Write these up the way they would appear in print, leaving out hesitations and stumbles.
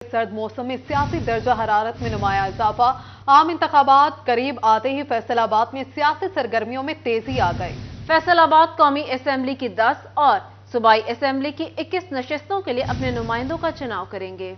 सर्द मौसम में सियासी दर्जा हरारत में नुमाया इजाफा। आम इंतखाबात करीब आते ही फैसलाबाद में सियासी सरगर्मियों में तेजी आ गई। फैसलाबाद कौमी असेंबली की 10 और सूबाई असेंबली की 21 नशिस्तों के लिए अपने नुमाइंदों का चुनाव करेंगे।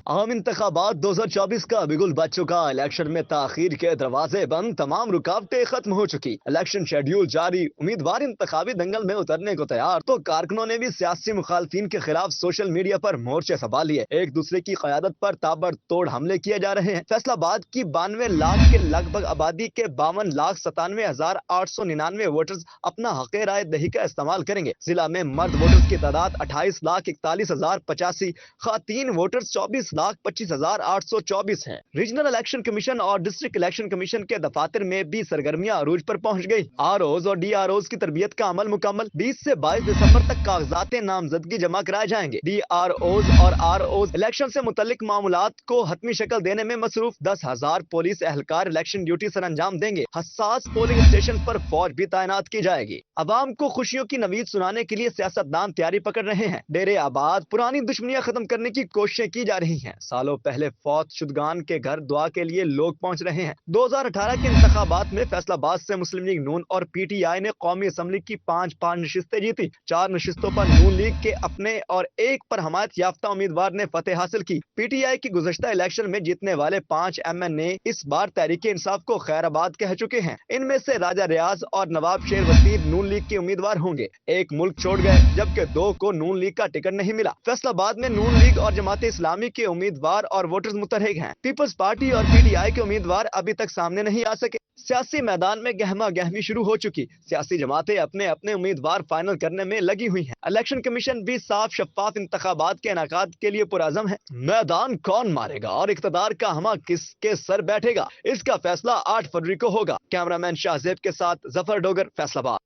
आम इंतखाबात 2024 का बिगुल बज चुका। इलेक्शन में ताखीर के दरवाजे बंद, तमाम रुकावटें खत्म हो चुकी। इलेक्शन शेड्यूल जारी, उम्मीदवार इंतखाबी दंगल में उतरने को तैयार तो कारकुनों ने भी सियासी मुखालफिन के खिलाफ सोशल मीडिया पर मोर्चे संभाल लिए। एक दूसरे की क़यादत पर ताबड़तोड़ हमले किए जा रहे हैं। फैसलाबाद की 92 लाख के लगभग आबादी के 52,97,899 वोटर्स अपना हक राय दही का इस्तेमाल करेंगे। जिला में मर्द वोटर्स की तादाद 28,41,085, खातीन वोटर्स 24,25,824 हैं। रीजनल इलेक्शन कमीशन और डिस्ट्रिक्ट इलेक्शन कमीशन के दफातर में भी सरगर्मियां अरूज पर पहुंच गई। आरओज और डीआरओज की तरबियत का अमल मुकम्मल। 20 से 22 दिसंबर तक कागजात नामजदगी जमा कराए जाएंगे। डीआरओज और आरओज इलेक्शन से मुतल्लिक मामलात को हतमी शक्ल देने में मसरूफ। 10,000 पुलिस एहलकार इलेक्शन ड्यूटी सर अंजाम देंगे। हसास पोलिंग स्टेशन पर फौज भी तैनात की जाएगी। अवाम को खुशियों की नवीद सुनाने के लिए सियासतदान तैयारी पकड़ रहे हैं। डेरे आबाद पुरानी दुश्मनियां खत्म करने की कोशिशें की जा रही हैं। सालों पहले फौत शुदगान के घर दुआ के लिए लोग पहुंच रहे हैं। 2018 के इंतखाबात में फैसलाबाद से मुस्लिम लीग नून और पीटीआई ने कौमी असम्बली की 5 नशिस्तें जीती। 4 नशिस्तों पर नून लीग के अपने और 1 पर हमायत याफ्ता उम्मीदवार ने फतेह हासिल की। पीटीआई की गुज़श्ता इलेक्शन में जीतने वाले 5 MNA इस बार तहरीक इंसाफ को खैराबाद कह चुके हैं। इनमें से राजा रियाज और नवाब शेर वसीर नून लीग के उम्मीदवार होंगे। 1 मुल्क छोड़ गए, जबकि 2 को नून लीग का टिकट नहीं मिला। फैसलाबाद में नून लीग और जमात इस्लामी के उम्मीदवार और वोटर्स मुतहरिक हैं। पीपल्स पार्टी और पीटीआई के उम्मीदवार अभी तक सामने नहीं आ सके। सियासी मैदान में गहमा गहमी शुरू हो चुकी। सियासी जमातें अपने अपने उम्मीदवार फाइनल करने में लगी हुई हैं। इलेक्शन कमीशन भी साफ शफाफ इंतखाबात के इनेकाद के लिए पुरअज़म है। मैदान कौन मारेगा और इक़्तिदार का हमा किसके सर बैठेगा, इसका फैसला 8 फरवरी को होगा। कैमरामैन शाहजेब के साथ जफर डोगर, फैसलाबाद।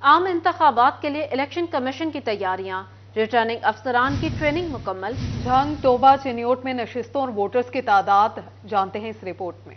आम इंतखाबात के लिए इलेक्शन कमीशन की तैयारियां, रिटर्निंग अफसरान की ट्रेनिंग मुकम्मल। झंग तोबा चिन्योट में नशिस्तों और वोटर्स की तादाद जानते हैं इस रिपोर्ट में।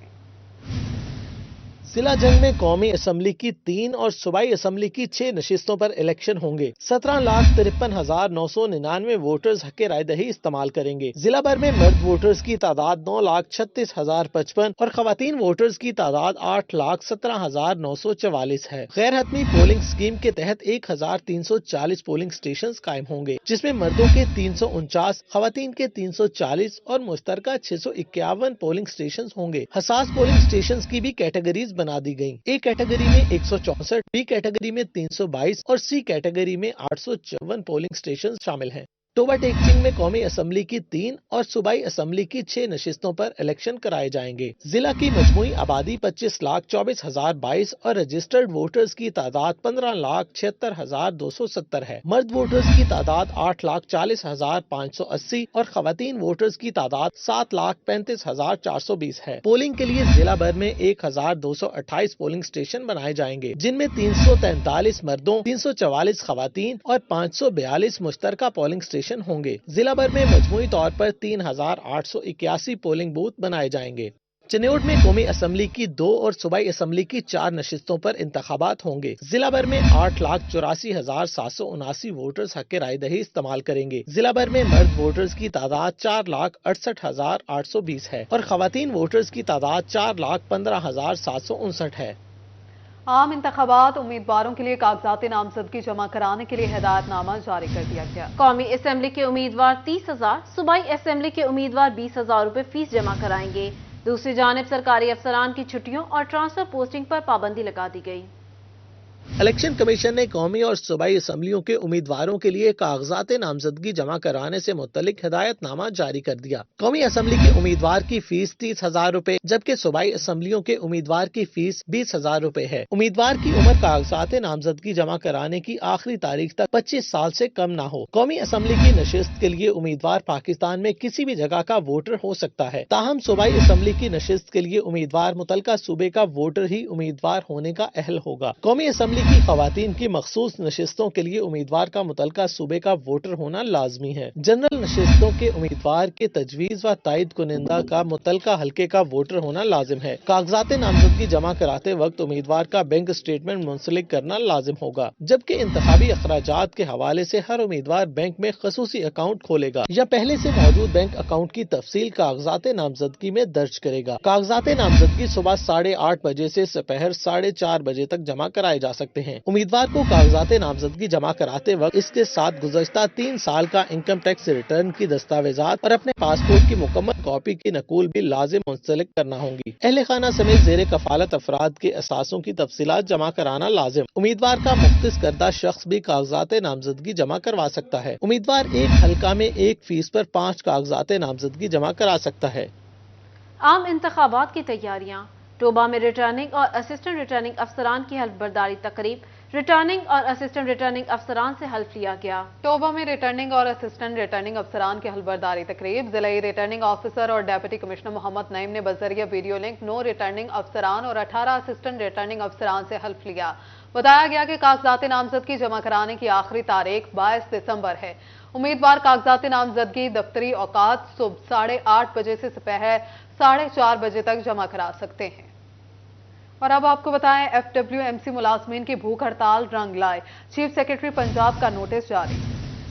जिला जंग में कौमी असम्बली की 3 और सूबाई असम्बली की 6 नशिस्तों पर इलेक्शन होंगे। 17,53,999 वोटर्स हक राय दही इस्तेमाल करेंगे। जिला भर में मर्द वोटर्स की तादाद 9,36,055 और खवातीन वोटर्स की तादाद 8,17,944 है। गैर हतमी पोलिंग स्कीम के तहत 1,340 पोलिंग स्टेशन कायम होंगे, जिसमें मर्दों के 349, खवातीन के 340 और मुश्तरका 651 पोलिंग स्टेशन होंगे। हसास पोलिंग स्टेशन की भी कैटेगरीज बना दी गयी। ए कैटेगरी में 164, बी कैटेगरी में 322 और सी कैटेगरी में 854 पोलिंग स्टेशन शामिल हैं। टोबा टेकचिंग में कौमी असम्बली की 3 और सूबाई असम्बली की 6 नशिस्तों पर इलेक्शन कराए जाएंगे। जिला की मजमूई आबादी 25,24,022 और रजिस्टर्ड वोटर्स की तादाद 15,76,270 है। मर्द वोटर्स की तादाद 8,40,580 और खवातीन वोटर्स की तादाद 7,35,420 है। पोलिंग के लिए जिला भर में 1,228 पोलिंग स्टेशन बनाए जाएंगे, जिनमें 343 मर्दों, 344 खवातीन और 542 मुश्तरका पोलिंग स्टेशन होंगे। जिला भर में मजमूई तौर पर 3,881 पोलिंग बूथ बनाए जाएंगे। चिन्योट में कौमी असम्बली की 2 और सूबाई असम्बली की 4 नशिस्तों पर इंतखाबात होंगे। जिला भर में 8,84,779 वोटर्स हक राय दही इस्तेमाल करेंगे। जिला भर में मर्द वोटर्स की तादाद 4,68,820 है और खवातीन वोटर्स की तादाद 4,15,759 है। आम इंतखाबात उम्मीदवारों के लिए कागजात नामजदगी जमा कराने के लिए हिदायतनामा जारी कर दिया गया। कौमी असेंबली के उम्मीदवार 30,000, सूबाई असेंबली के उम्मीदवार 20,000 रुपए फीस जमा कराएंगे। दूसरी जानिब सरकारी अफसरान की छुट्टियों और ट्रांसफर पोस्टिंग पर पाबंदी लगा दी गई। इलेक्शन कमीशन ने कौमी और सूबाई असम्बलियों के उम्मीदवारों के लिए कागजात नामजदगी जमा कराने से मुतल्लिक हिदायतनामा जारी कर दिया। कौमी असम्बली के उम्मीदवार की फीस 30,000 रुपए, जबकि सूबाई असम्बलियों के उम्मीदवार की फीस 20,000 रुपए है। उम्मीदवार की उम्र कागजात नामजदगी जमा कराने की आखिरी तारीख तक 25 साल से कम न हो। कौमी असम्बली की नशिस्त के लिए उम्मीदवार पाकिस्तान में किसी भी जगह का वोटर हो सकता है। ताहम सूबाई असम्बली की नशिस्त के लिए उम्मीदवार मुतलका सूबे का वोटर ही उम्मीदवार होने का अहल होगा। कौमी असम्बली यानी कि खवातीन की मखसूस नशिस्तों के लिए उम्मीदवार का मुतलका सूबे का वोटर होना लाजमी है। जनरल नशिस्तों के उम्मीदवार के तजवीज़ व तायद कुनिंदा का मुतलका हल्के का वोटर होना लाजिम है। कागजात नामजदगी जमा कराते वक्त उम्मीदवार का बैंक स्टेटमेंट मुंसलिक करना लाजिम होगा, जबकि इंतखाबी अखराजात के हवाले से हर उम्मीदवार बैंक में खसूसी अकाउंट खोलेगा या पहले से मौजूद बैंक अकाउंट की तफसील कागजात नामजदगी में दर्ज करेगा। कागजात नामजदगी सुबह 8:30 बजे से दोपहर 4:30 बजे तक जमा कराए जा सकते हैं। उम्मीदवार को कागजात नामजदगी जमा कराते वक्त इसके साथ गुज़श्ता 3 साल का इनकम टैक्स रिटर्न की दस्तावेजात और अपने पासपोर्ट की मुकम्मल कॉपी की नकूल भी लाजिम मुंसलिक करना होंगी। अहले खाना समेत जेर कफालत अफराद के असासों की तफसीलात जमा कराना लाजिम। उम्मीदवार का मुख्तस करदा शख्स भी कागजात नामजदगी जमा करवा सकता है। उम्मीदवार एक हल्का में 1 फीस पर 5 कागजात नामजदगी जमा करा सकता है। आम इंतखाबात की तैयारियां। टोबा में रिटर्निंग और असिस्टेंट रिटर्निंग अफसरान की हल्फ बर्दारी तकरीब। रिटर्निंग और असिस्टेंट रिटर्निंग अफसरान से हल्फ लिया गया। टोबा में रिटर्निंग और असिस्टेंट रिटर्निंग अफसरान की हल्फबर्दारी तकरीब। जिला रिटर्निंग ऑफिसर और डेप्यूटी कमिश्नर मोहम्मद नईम ने बजरिया वीडियो लिंक 9 रिटर्निंग अफसरान और 18 असिस्टेंट रिटर्निंग अफसरान से हल्फ लिया। बताया गया कि कागजात नामजदगी जमा कराने की आखिरी तारीख 22 दिसंबर है। उम्मीदवार कागजात नामजदगी दफ्तरी औकात सुबह 8:30 बजे से दोपहर 4:30 बजे तक जमा करा सकते हैं। और अब आपको बताएं, FWMC मुलाजमीन की भूख हड़ताल रंग लाए। चीफ सेक्रेटरी पंजाब का नोटिस जारी।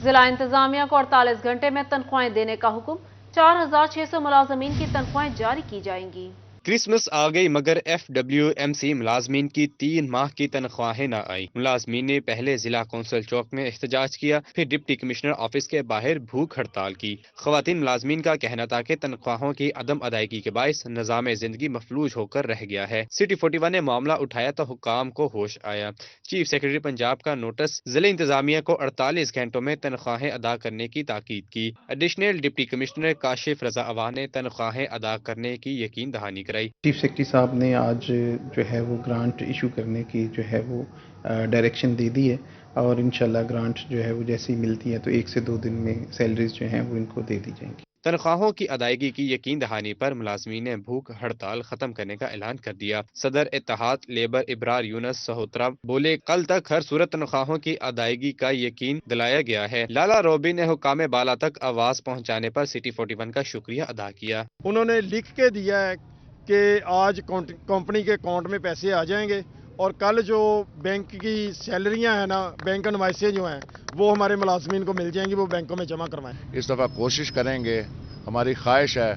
जिला इंतजामिया को 48 घंटे में तनख्वाहें देने का हुक्म। 4600 मुलाजमीन की तनख्वाहें जारी की जाएंगी। क्रिसमस आ गई मगर FWMC मुलाजमीन की 3 माह की तनख्वाहें न आई। मुलाजमीन ने पहले जिला कौंसल चौक में एहतजाज किया, फिर डिप्टी कमिश्नर ऑफिस के बाहर भूख हड़ताल की। खवातीन मुलाजमीन का कहना था कि तनख्वाहों की अदम अदायगी के बायस निजाम जिंदगी मफलूज होकर रह गया है। सिटी 41 ने मामला उठाया तो हुक्काम को होश आया। चीफ सेक्रेटरी पंजाब का नोटिस जिले इंतजामिया को 48 घंटों में तनख्वाहें अदा करने की ताकीद की। एडिशनल डिप्टी कमिश्नर काशिफ रजा अवान ने तनख्वाहें अदा करने की यकीन दहानी। चीफ सेक्रेटरी साहब ने आज जो है वो ग्रांट इशू करने की जो है वो डायरेक्शन दे दी है और इंशाल्लाह ग्रांट जो है वो जैसे ही मिलती है तो 1 से 2 दिन में सैलरीज जो हैं वो इनको दे दी जाएंगी। तनख्वाहों की अदायगी की यकीन दहानी पर मुलाजमीन ने भूख हड़ताल खत्म करने का ऐलान कर दिया। सदर इत्तेहाद लेबर इब्रार यूनस सहोत्रा बोले, कल तक हर सूरत तनख्वाहों की अदायगी का यकीन दिलाया गया है। लाला रोबी ने हुकाम बाला तक आवाज पहुँचाने पर सिटी 41 का शुक्रिया अदा किया। उन्होंने लिख के दिया है कि आज कंपनी के अकाउंट में पैसे आ जाएंगे और कल जो बैंक की सैलरियां हैं ना, बैंक इनवॉइसें जो हैं वो हमारे मुलाजमीन को मिल जाएंगी, वो बैंकों में जमा करवाएं। इस दफ़ा कोशिश करेंगे, हमारी ख्वाहिश है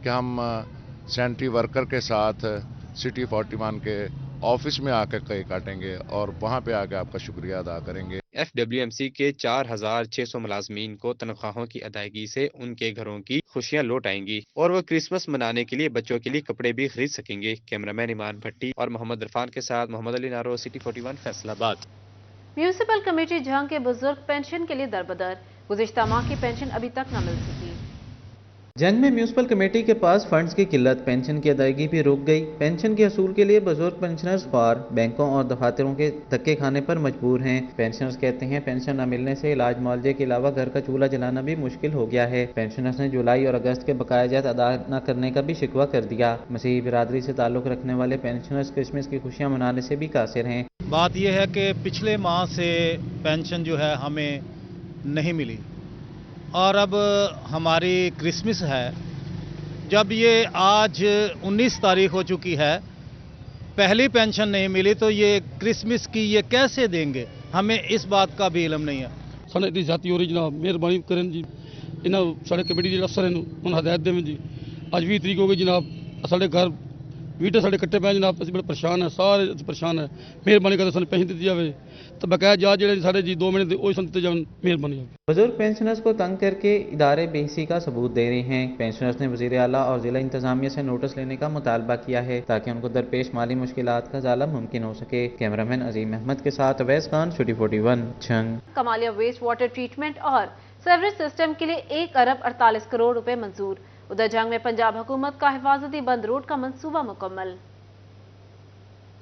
कि हम सैनिटरी वर्कर के साथ सिटी 41 के ऑफिस में आकर केक काटेंगे और वहाँ पे आकर आपका शुक्रिया अदा करेंगे। FWMC के 4600 मुलाजमीन को तनख्वाहों की अदायगी से उनके घरों की खुशियां लौट आएंगी और वो क्रिसमस मनाने के लिए बच्चों के लिए कपड़े भी खरीद सकेंगे। कैमरामैन इमान भट्टी और मोहम्मद इरफान के साथ Mohammad Ali Naro, city 41 Faisalabad. Municipal committee Jhang के बुजुर्ग पेंशन के लिए दरबदर। गुज़िश्ता माह की पेंशन अभी तक न मिल सकी। जंग में म्यूनिसिपल कमेटी के पास फंड्स की किल्लत, पेंशन की अदायगी भी रुक गई। पेंशन के असूल के लिए बुजुर्ग पेंशनर्स ख्वार बैंकों और दफातरों के धक्के खाने पर मजबूर हैं। पेंशनर्स कहते हैं पेंशन न मिलने से इलाज मुआवजे के अलावा घर का चूल्हा जलाना भी मुश्किल हो गया है। पेंशनर्स ने जुलाई और अगस्त के बकायाजात अदा न करने का भी शिकवा कर दिया। मसीही बिरादरी से ताल्लुक रखने वाले पेंशनर्स क्रिसमस की खुशियाँ मनाने से भी कासिर हैं। बात यह है कि पिछले माह से पेंशन जो है हमें नहीं मिली और अब हमारी क्रिसमस है। जब ये आज 19 तारीख हो चुकी है, पहली पेंशन नहीं मिली तो ये क्रिसमस की ये कैसे देंगे, हमें इस बात का भी इल्म नहीं है। साढ़े इतनी जाती हो रही जनाब, मेहरबानी करें जी, इन्हों साढ़े कमेटी के अफसर उन्होंने हदायत देवें जी। आज 20 तरीक हो गई जनाब, साढ़े घर वीटे साढ़े कट्टे पे जनाब, असं बड़े परेशान है, सारे परेशान है। मेहरबानी करके पैसे दिते जाए तो बकाया जा जो साढ़े जी 2 महीने वो दिते जाए, मेहरबानी। बुजुर्ग पेंशनर्स को तंग करके इदारे बेहिसी का सबूत दे रहे हैं। पेंशनर्स ने वज़ीर आला और जिला इंतजामिया से नोटिस लेने का मुतालबा किया है ताकि उनको दरपेश माली मुश्किलात का ज़ाला मुमकिन हो सके। कैमरामैन अजीम अहमद के साथ Awais Khan, city 41 Jhang. Kamalia waste water treatment और सीवरेज सिस्टम के लिए 1 अरब 48 करोड़ रुपए मंजूर। उधर जंग में पंजाब हुकूमत का हिफाजती बंद रोड का मंसूबा मुकम्मल।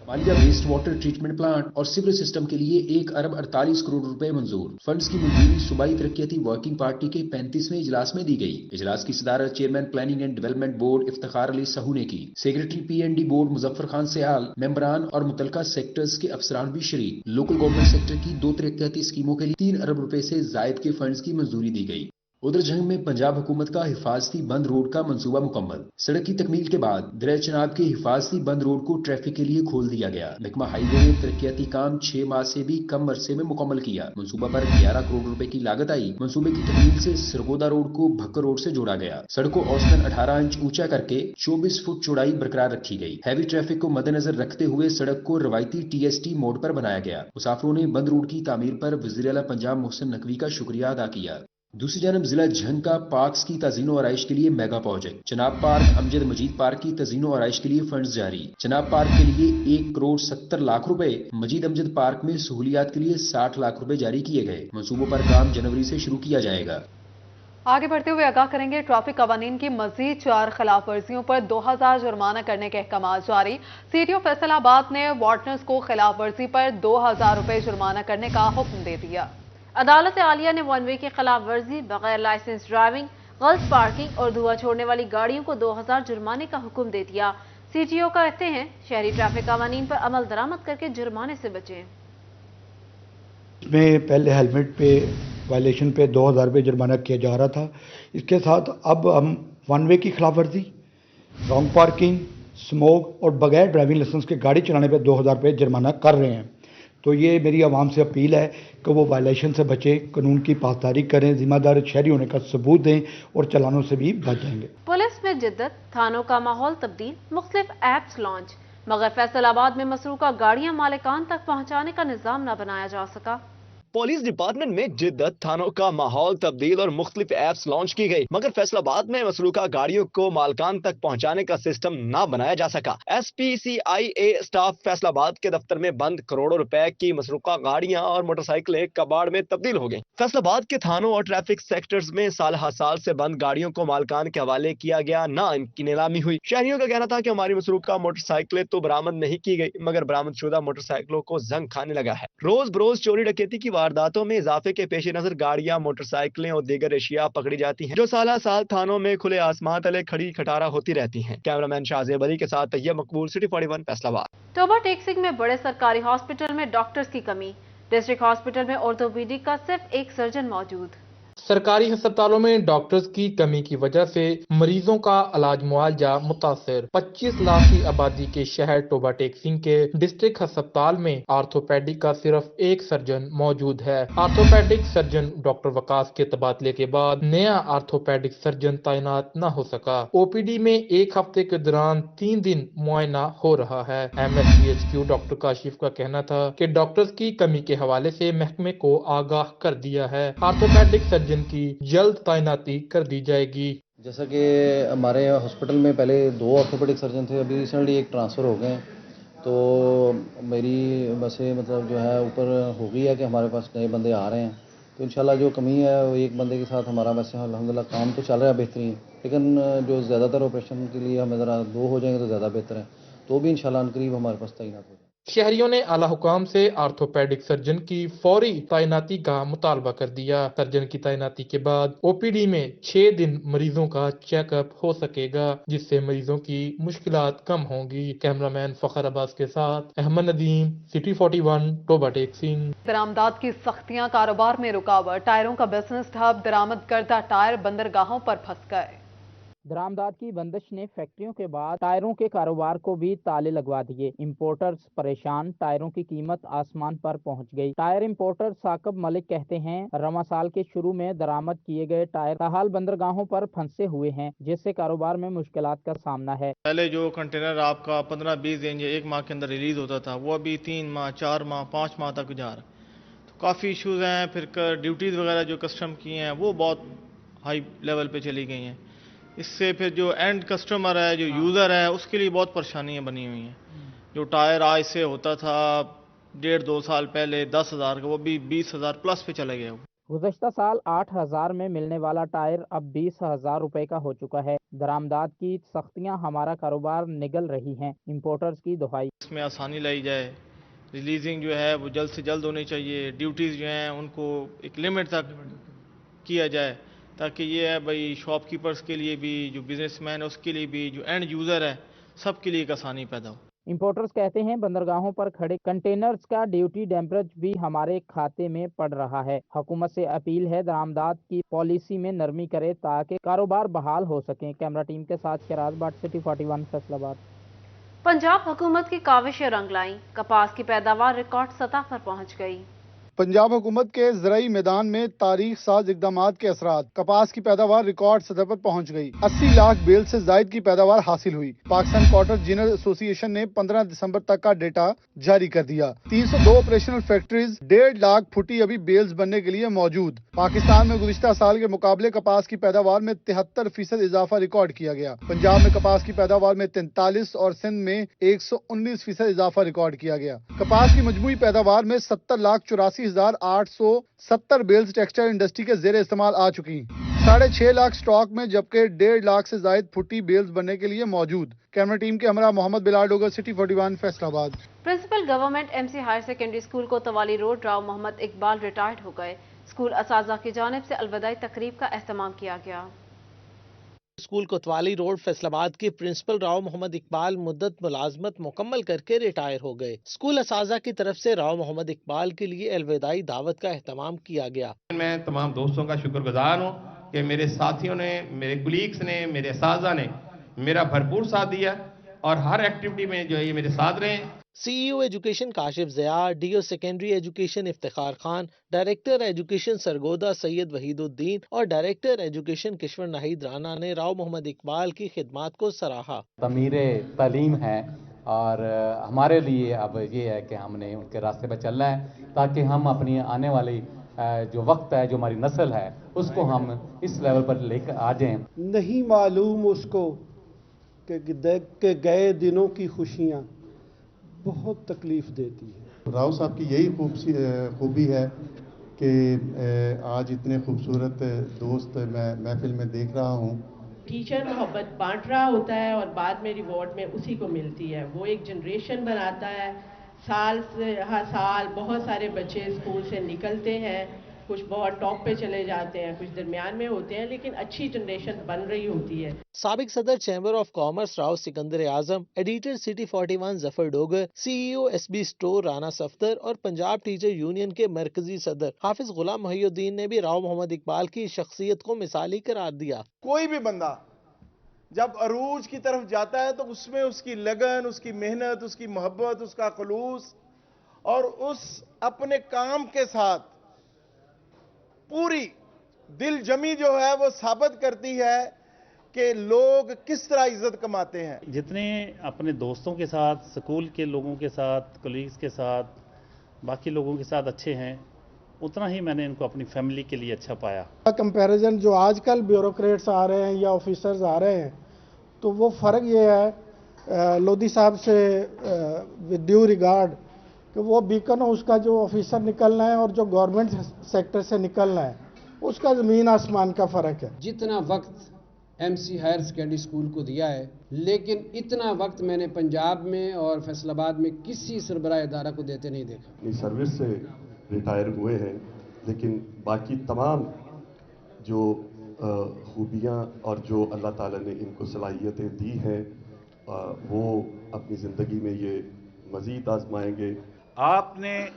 मालिया वेस्ट वाटर ट्रीटमेंट प्लांट और सिवर सिस्टम के लिए 1 अरब 48 करोड़ रुपए मंजूर। फंड्स की मंजूरी सूबाई तरक्याती वर्किंग पार्टी के 35वें इजलास में दी गई। इजलास की सदारत chairman planning and development board Iftikhar Ali Sahu ने की। Secretary PND board Muzaffar Khan Sial, मेंबरान और मुतलका सेक्टर्स के अफसरान भी शरीक। लोकल गवर्नमेंट सेक्टर की 2 तरक्याती स्कीमों के लिए 3 अरब रुपए से जायद के फंड्स की मंजूरी दी गई। उधर जंग में पंजाब हुकूमत का हिफाजती बंद रोड का मंसूबा मुकम्मल। सड़क की तकमील के बाद दरिया चनाब के हिफाजती बंद रोड को ट्रैफिक के लिए खोल दिया गया। महकमा हाईवे ने तरक्याती काम 6 माह से भी कम अरसे में मुकम्मल किया। मंसूबा पर 11 करोड़ रुपए की लागत आई। मंसूबे की तकमील से सरगोदा रोड को भक्कर रोड से जोड़ा गया। सड़क को औसतन 18 इंच ऊंचा करके 24 फुट चौड़ाई बरकरार रखी गई। हैवी ट्रैफिक को मद्देनजर रखते हुए सड़क को रवायती TST मोड पर बनाया गया। मुसाफिरों ने बंद रोड की तामीर पर वज़ीर आला पंजाब मोहसिन नकवी का शुक्रिया अदा किया। दूसरी जानब जिला झंग का पार्क्स की तज़ीनो आराइश के लिए mega project. Chenab park, Amjad Majeed park की तज़ीनो आराइश के लिए फंड्स जारी। चनाब पार्क के लिए 1 करोड़ 70 लाख रुपए, मजीद अमजद पार्क में सहूलियात के लिए 60 लाख रुपए जारी किए गए। मंसूबों पर काम जनवरी से शुरू किया जाएगा। आगे बढ़ते हुए आगाह करेंगे ट्रैफिक कवानीन की मजीद 4 खिलाफ वर्जियों पर 2000 जुर्माना करने के अहकाम जारी। CTO फैसलाबाद ने वार्डनर्स को खिलाफ वर्जी पर 2000 रुपए जुर्माना करने का हुक्म दे दिया। अदालत आलिया ने 1 वे की खिलाफ वर्जी, बगैर लाइसेंस ड्राइविंग, गलत पार्किंग और धुआं छोड़ने वाली गाड़ियों को 2000 जुर्माने का हुक्म दे दिया। CTO कहते हैं शहरी ट्रैफिक कानून पर अमल दरामद करके जुर्माने से बचें। इसमें पहले हेलमेट पे वायलेशन पे 2000 रुपये जुर्माना किया जा रहा था। इसके साथ अब हम 1 वे की खिलाफ वर्जी, रॉन्ग पार्किंग, स्मोक और बगैर ड्राइविंग लाइसेंस के गाड़ी चलाने पे 2000 रुपये जुर्माना कर रहे हैं। तो ये मेरी आवाम से अपील है कि वो वायलेशन से बचें, कानून की पासदारी करें, जिम्मेदार शहरी होने का सबूत दें और चालानों से भी बच जाएंगे। पुलिस में जिद्दत, थानों का माहौल तब्दील, मुख्तलिफ ऐप्स लॉन्च, मगर फैसलाबाद में मसरूका गाड़ियां मालिकान तक पहुंचाने का निजाम न बनाया जा सका। पुलिस डिपार्टमेंट में जिद्दत, थानों का माहौल तब्दील और मुख्तलिफ ऐप्स लॉन्च की गई, मगर फैसलाबाद में मसरूका गाड़ियों को मालकान तक पहुंचाने का सिस्टम ना बनाया जा सका। SPCIA स्टाफ फैसलाबाद के दफ्तर में बंद करोड़ों रुपए की मसरूका गाड़ियां और मोटरसाइकिलें कबाड़ में तब्दील हो गई। फैसलाबाद के थानों और ट्रैफिक सेक्टर्स में साल हर साल से बंद गाड़ियों को मालकान के हवाले किया गया, ना इनकी नीलामी हुई। शहरियों का कहना था कि हमारी मसरूका मोटरसाइकिलें तो बरामद नहीं की गई, मगर बरामदशुदा मोटरसाइकिलों को जंग खाने लगा है। रोज बरोज चोरी डकैती की वारदातों में इजाफे के पेश नजर गाड़ियां, मोटरसाइकिलें और दीगर एशिया पकड़ी जाती हैं, जो साल साल थानों में खुले आसमान तले खड़ी खटारा होती रहती हैं। कैमरामैन शाहजेब अली के साथ तैयब मकबूल, सिटी 41 फैसलाबाद। टोबा टेक्सिंग में बड़े सरकारी हॉस्पिटल में डॉक्टर्स की कमी, डिस्ट्रिक्ट हॉस्पिटल में ऑर्थोपेडिक का सिर्फ एक सर्जन मौजूद। सरकारी अस्पतालों में डॉक्टर्स की कमी की वजह से मरीजों का इलाज मुआवजा मुतासर। 25 लाख की आबादी के शहर टोबा टेक्सिंग के डिस्ट्रिक्ट अस्पताल में आर्थोपेडिक का सिर्फ एक सर्जन मौजूद है। आर्थोपेडिक सर्जन डॉक्टर वकास के तबादले के बाद नया आर्थोपेडिक सर्जन तैनात न हो सका। OPD में एक हफ्ते के दौरान 3 दिन मुआयना हो रहा है। MSPHQ डॉक्टर काशिफ का कहना था कि डॉक्टर्स की कमी के हवाले से महकमे को आगाह कर दिया है। आर्थोपेडिक सर्जन की जल्द तैनाती कर दी जाएगी। जैसा कि हमारे हॉस्पिटल में पहले 2 ऑर्थोपेडिक सर्जन थे, अभी रिसेंटली एक ट्रांसफ़र हो गए, तो मेरी वैसे मतलब जो है ऊपर हो गई है कि हमारे पास नए बंदे आ रहे हैं। तो इंशाल्लाह जो कमी है वो एक बंदे के साथ हमारा वैसे अल्हम्दुलिल्लाह काम तो चल रहा है बेहतरीन, लेकिन जो ज़्यादातर ऑपरेशन के लिए हमें ज़रा 2 हो जाएंगे तो ज़्यादा बेहतर है, तो भी इंशाल्लाह अनकरीब हमारे पास तैनात हो जाए। शहरियों ने आला हुकाम से आर्थोपेडिक सर्जन की फौरी तैनाती का मुतालबा कर दिया। सर्जन की तैनाती के बाद OPD में 6 दिन मरीजों का चेकअप हो सकेगा, जिससे मरीजों की मुश्किलात कम होंगी। कैमरामैन फखर अब्बास के साथ अहमद नदीम, सिटी 41 टोबा टेक्सिंग। दरामदात की सख्तियां, कारोबार में रुकावट, टायरों का बिजनेस ठप, दरामद करदा टायर बंदरगाहों पर फंस गए। दरामदात की बंदिश ने फैक्ट्रियों के बाद टायरों के कारोबार को भी ताले लगवा दिए। इंपोर्टर्स परेशान, टायरों की कीमत आसमान पर पहुंच गई। टायर इंपोर्टर साकब मलिक कहते हैं रवा साल के शुरू में दरामद किए गए टायर ताहाल बंदरगाहों पर फंसे हुए हैं, जिससे कारोबार में मुश्किलात का सामना है। पहले जो कंटेनर आपका 15-20 दिन या 1 माह के अंदर रिलीज होता था, वो अभी 3 माह, 4 माह, 5 माह तक जा रहा है। तो काफ़ी इशूज़ हैं। फिर ड्यूटीज़ वगैरह जो कस्टम की हैं वो बहुत हाई लेवल पे चली गई हैं। इससे फिर जो एंड कस्टमर है, जो यूज़र है, उसके लिए बहुत परेशानियां बनी हुई हैं। जो टायर आज से होता था 1.5-2 साल पहले 10,000 का, वो भी 20,000 प्लस पे चले गया। गुज़श्ता साल 8,000 में मिलने वाला टायर अब 20,000 रुपए का हो चुका है। दरामदात की सख्तियां हमारा कारोबार निगल रही हैं। इंपोर्टर्स की दुहाई। इसमें आसानी लाई जाए, रिलीजिंग जो है वो जल्द से जल्द होनी चाहिए, ड्यूटीज़ जो हैं उनको एक लिमिट तक किया जाए, ताकि ये है भाई शॉपकीपर्स के लिए भी, जो बिजनेसमैन है उसके लिए भी, जो एंड यूज़र है सबके लिए एक आसानी पैदा हो। इंपोर्टर्स कहते हैं बंदरगाहों पर खड़े कंटेनर्स का ड्यूटी डैम्परेज भी हमारे खाते में पड़ रहा है। हुकूमत से अपील है दरामदात की पॉलिसी में नरमी करे ताकि कारोबार बहाल हो सके। कैमरा टीम के साथ शराज बाट, सिटी 41 फैसलाबाद। पंजाब हुकूमत की काविशें रंग लाई, कपास की पैदावार रिकॉर्ड सतह पर पहुंच गई। पंजाब हुकूमत के ज़राई मैदान में तारीख साज इक़दामात के असरात, कपास की पैदावार रिकॉर्ड सतह पर पहुंच गई। 80 लाख बेल से जायद की पैदावार हासिल हुई। पाकिस्तान कॉटन जिनर एसोसिएशन ने 15 दिसंबर तक का डेटा जारी कर दिया। 302 ऑपरेशनल फैक्ट्रीज, 1.5 लाख फुटी अभी बेल्स बनने के लिए मौजूद। पाकिस्तान में गुज़िश्ता साल के मुकाबले कपास की पैदावार में 73% इजाफा रिकॉर्ड किया गया। पंजाब में कपास की पैदावार में 43 और सिंध में 119% इजाफा रिकॉर्ड किया गया। कपास की मजमूई पैदावार में 70,84,870 बेल्स टेक्सटाइल इंडस्ट्री के जेर इस्तेमाल आ चुकी। 6.5 लाख स्टॉक में, जबकि 1.5 लाख से जायद फुटी बेल्स बनने के लिए मौजूद। कैमरा टीम के हमरा Mohammad Bilal Dogar, city 41 Faisalabad. Principal government MC higher secondary school Kotwali road Rao Mohammad Iqbal retired हो गए। स्कूल असाजा की जानिब से अलविदाई तकरीब का एहतमाम किया गया। स्कूल कोतवाली रोड फैसलाबाद के प्रिंसिपल राव मोहम्मद इकबाल मुद्दत मुलाजमत मुकम्मल करके रिटायर हो गए। स्कूल असाजा की तरफ से राव मोहम्मद इकबाल के लिए अलविदाई दावत का एहतमाम किया गया। मैं तमाम दोस्तों का शुक्रगुजार हूँ कि मेरे साथियों ने, मेरे कुलीग्स ने, मेरे असाजा ने मेरा भरपूर साथ दिया और हर एक्टिविटी में जो है ये मेरे साथ रहे। CEO education Kashif Zia, DO secondary education Iftikhar Khan, director education Sargodha Syed Waheeduddin और डायरेक्टर एजुकेशन किश्वर नाहिद राना ने राव मोहम्मद इकबाल की खिदमात को सराहा। तमीरे तालीम है और हमारे लिए अब ये है कि हमने उनके रास्ते पर चलना है ताकि हम अपनी आने वाली जो वक्त है, जो हमारी नस्ल है, उसको हम इस लेवल पर लेकर आ जाएं। नहीं मालूम उसको कि गए दिनों की खुशियाँ बहुत तकलीफ देती है। राव साहब की यही खूबी है कि आज इतने खूबसूरत दोस्त मैं महफिल में देख रहा हूँ। टीचर मोहब्बत बांट रहा होता है और बाद में रिवॉर्ड में उसी को मिलती है। वो एक जनरेशन बनाता है। साल से हर साल बहुत सारे बच्चे स्कूल से निकलते हैं, कुछ बहुत टॉप पे चले जाते हैं, कुछ दरमियान में होते हैं, लेकिन अच्छी जनरेशन बन रही होती है। साबिक सदर chamber of commerce Rao Sikandar Azam, editor city 41 Zafar Dogar, CEO SB store Rana Safdar और पंजाब टीचर यूनियन के मरकजी सदर हाफिज गुलाम मोहिउद्दीन ने भी राव मोहम्मद इकबाल की शख्सियत को मिसाली करार दिया। कोई भी बंदा जब अरूज की तरफ जाता है तो उसमें उसकी लगन, उसकी मेहनत, उसकी मोहब्बत, उसका खुलूस और उस अपने काम के साथ पूरी दिल जमी जो है वो साबित करती है कि लोग किस तरह इज्जत कमाते हैं। जितने अपने दोस्तों के साथ, स्कूल के लोगों के साथ, कलीग्स के साथ, बाकी लोगों के साथ अच्छे हैं, उतना ही मैंने इनको अपनी फैमिली के लिए अच्छा पाया। कंपैरिजन जो आजकल ब्यूरोक्रेट्स आ रहे हैं या ऑफिसर्स आ रहे हैं, तो वो फ़र्क ये है लोधी साहब से विद ड्यू रिगार्ड कि वो बीकन हाउस का जो ऑफिसर निकलना है और जो गवर्नमेंट सेक्टर से निकलना है, उसका ज़मीन आसमान का फ़र्क है। जितना वक्त एमसी हायर सेकेंडरी स्कूल को दिया है, लेकिन इतना वक्त मैंने पंजाब में और फैसलाबाद में किसी सरबराह इदारा को देते नहीं देखा। अपनी सर्विस से रिटायर हुए हैं, लेकिन बाकी तमाम जो खूबियाँ और जो अल्लाह ताला ने इनको सलाहियतें दी हैं वो अपनी ज़िंदगी में ये मज़ीद आजमाएंगे। आपने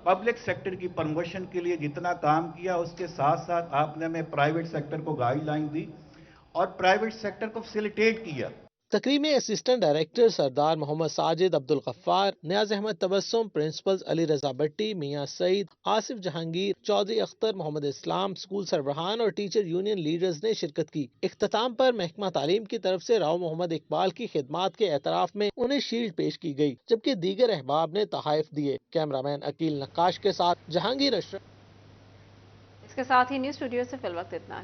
पब्लिक सेक्टर की प्रमोशन के लिए जितना काम किया, उसके साथ साथ आपने हमें प्राइवेट सेक्टर को गाइडलाइन दी और प्राइवेट सेक्टर को फैसिलिटेट किया। तकरीब में असिस्टेंट डायरेक्टर सरदार मोहम्मद साजिद अब्दुल गफ्फार, नियाज अहमद तबस्सुम, प्रिंसिपल्स अली रजा भट्टी, मियां सईद, आसिफ जहांगीर, चौधरी अख्तर, मोहम्मद इस्लाम, स्कूल सरबराहान और टीचर यूनियन लीडर्स ने शिरकत की। इख्तिताम पर महकमा तालीम की तरफ से राव मोहम्मद इकबाल की खिदमात के एतराफ में उन्हें शील्ड पेश की गई, जबकि दीगर अहबाब ने तहाइफ दिए। कैमरामैन अकील नक्काश के साथ जहांगीर अशरफ। इसके साथ ही न्यूज स्टूडियो से फिल वक्त इतना ही।